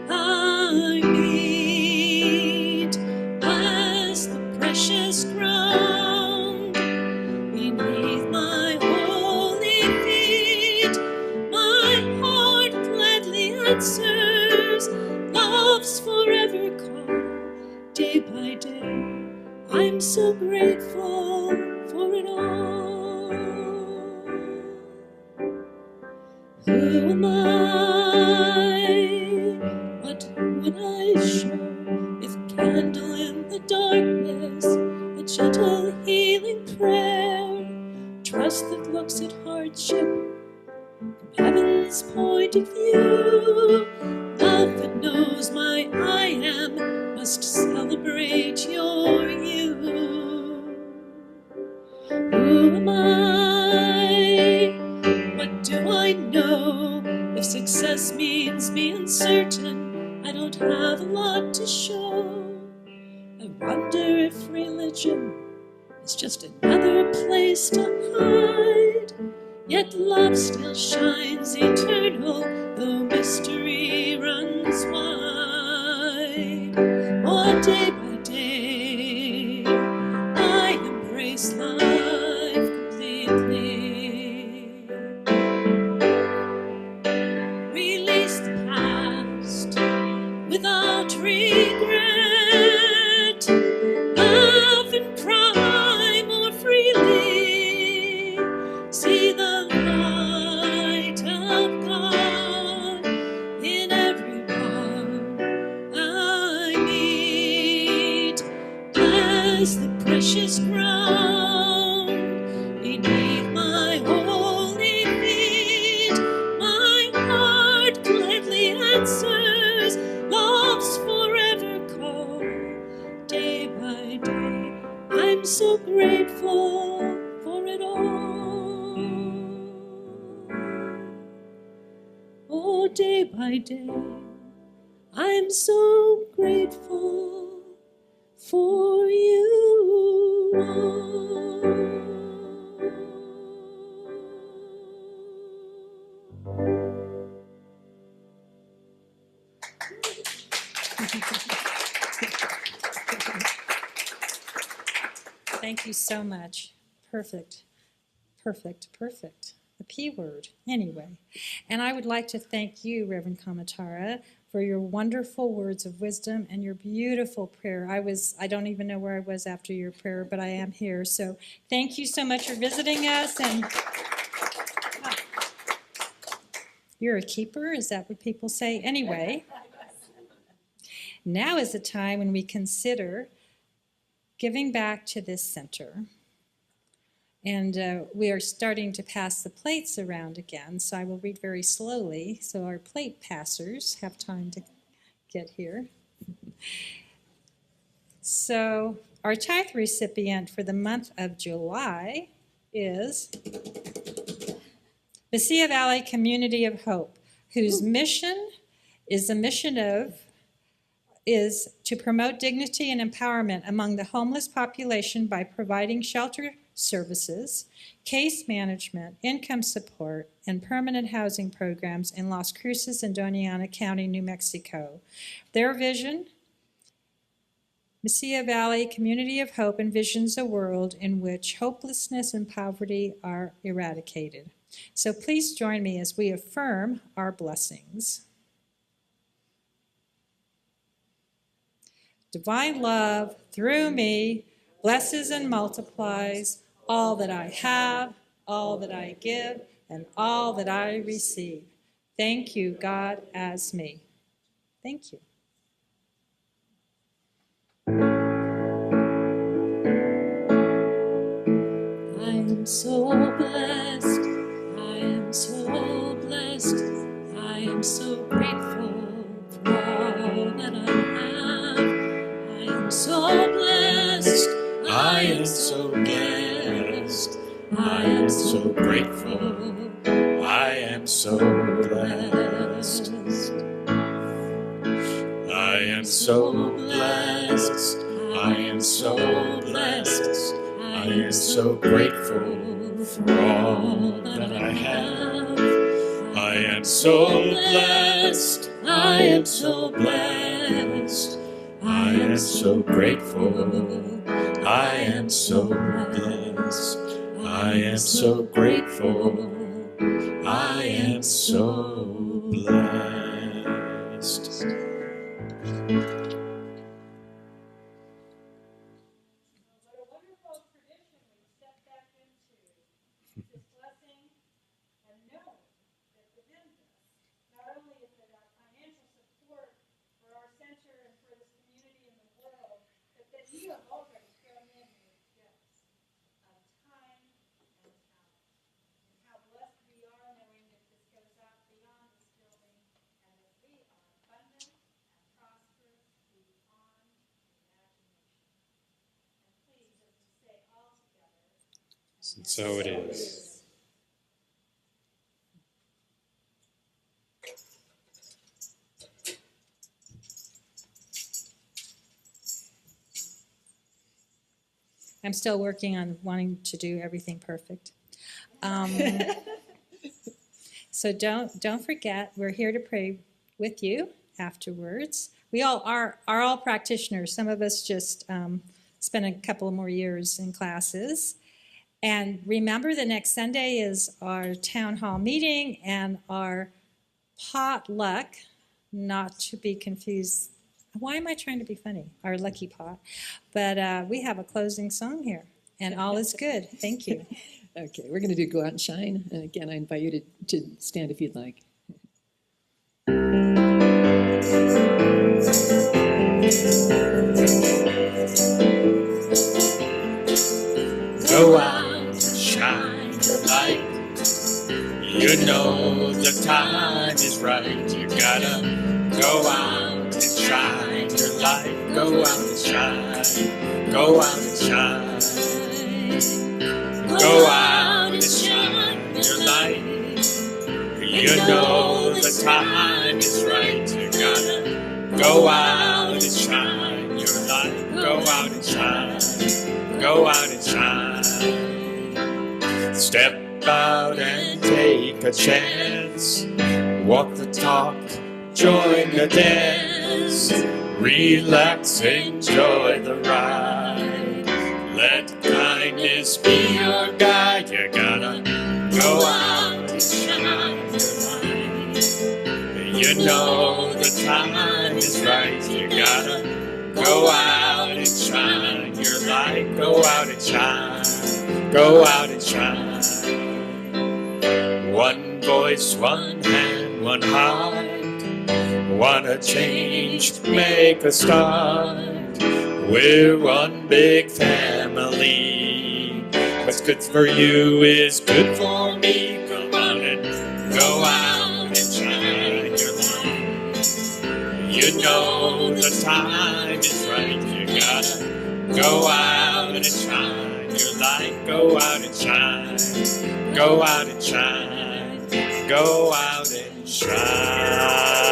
I meet. Bless the precious ground beneath my holy feet. My heart gladly answers love's forever call. Day by day, I'm so grateful for it all. Who am I? What would I show if candle in the darkness, a gentle healing prayer, trust that looks at hardship from heaven's point of view, love that knows my I am must celebrate your you. Who am I? What do I know? If success means being certain, I don't have a lot to show. I wonder if religion is just another place to hide. Yet love still shines eternal, though mystery runs wide. Oh, day by day, I embrace life completely. Release the past without regret. Laugh and cry more freely. See the light of God in everyone I meet. Bless the precious ground beneath my holy feet. My heart gladly answers love's forever call. Day by day, I'm so grateful for it all. Oh, day by day, I'm so grateful for you all. Thank you so much. Perfect, perfect, perfect. The P word, anyway. And I would like to thank you, Reverend Kamatara, for your wonderful words of wisdom and your beautiful prayer. I don't even know where I was after your prayer, but I am here. So thank you so much for visiting us. And you're a keeper, is that what people say? Anyway, now is the time when we consider giving back to this center. And we are starting to pass the plates around again, so I will read very slowly so our plate passers have time to get here. So our tithe recipient for the month of July is the Sea Valley Community of Hope, whose mission is is to promote dignity and empowerment among the homeless population by providing shelter services, case management, income support, and permanent housing programs in Las Cruces and Doñana County, New Mexico. Their vision, Mesilla Valley Community of Hope, envisions a world in which hopelessness and poverty are eradicated. So please join me as we affirm our blessings. Divine love, through me, blesses and multiplies all that I have, all that I give, and all that I receive. Thank you, God, as me. Thank you. I am so blessed. I am so blessed. I am so grateful for all that I have. I am so blessed. I am so blessed. I am so grateful. I am so blessed. I am so blessed. I am so blessed. I am so grateful for all that I have. I am so blessed. I am so blessed. I am so grateful. I am so blessed. I am so grateful. I am so blessed. And so it is. I'm still working on wanting to do everything perfect. So don't forget, we're here to pray with you afterwards. we all are all practitioners. Some of us just spend a couple more years in classes. And remember, the next Sunday is our town hall meeting and our potluck, not to be confused. Why am I trying to be funny? Our lucky pot. But we have a closing song here, and all is good. Thank you. Okay, we're going to do Go Out and Shine. And again, I invite you to stand if you'd like. Go out and shine your light. You know the time is right. You gotta go out and shine your light. Go out and shine. Go out and shine. Go out and shine your light. You know the time is right. You gotta go out and shine your light. Go out and shine. Go out and shine. Step out and take a chance. Walk the talk, join the dance. Relax, enjoy the ride. Let kindness be your guide. You gotta go out and shine your light. You know the time is right. You gotta go out and shine your light. Go out and shine. Go out and shine. One voice, one hand, one heart. Wanna change, make a start. We're one big family. What's good for you is good for me. Come on and go out and shine your light. You know the time is right. You gotta go out and shine your light. Go out and shine. Go out and shine. Go out and shine.